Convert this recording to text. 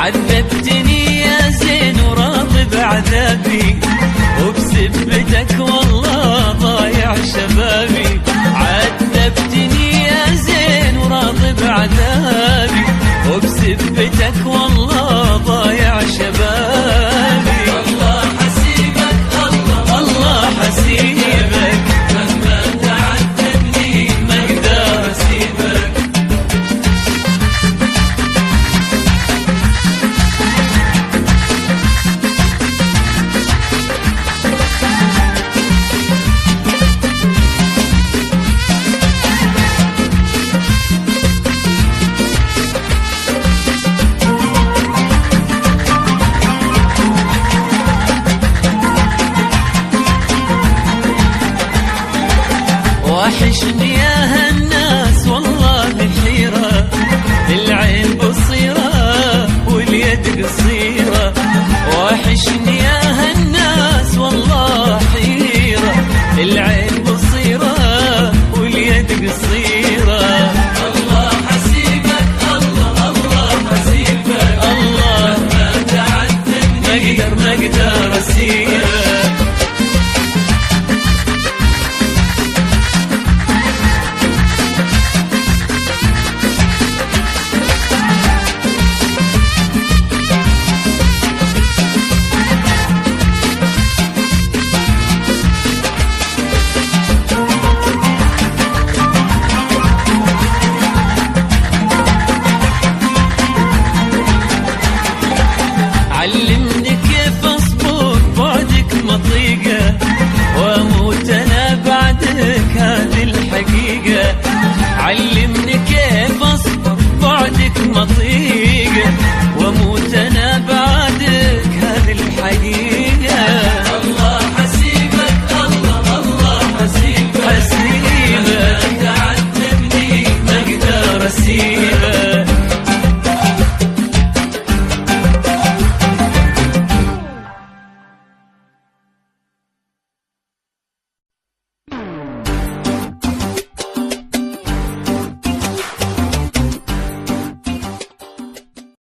عذبتني يا زين وراضي بعذابي، وبسبتك والله ضايع شبابي. عذبتني يا زين وراضي بعذابي، وبسبتك والله ضايع شبابي. الله حسيبك، الله حسيبك، مهما تعذبني ما اقدر اسيبك. وحشني يا هالناس والله حيرة، العين بصيرة واليد قصيرة. وحشني يا هالناس والله حيرة، العين بصيرة واليد قصيرة. الله حسيبك، الله حسيبك، الله مهما تعذبني ما اقدر اسيبك. علمني كيف اصبر بعدك مطيقة، واموت انا بعدك هذه الحقيقة. علمني كيف اصبر بعدك مطيقة،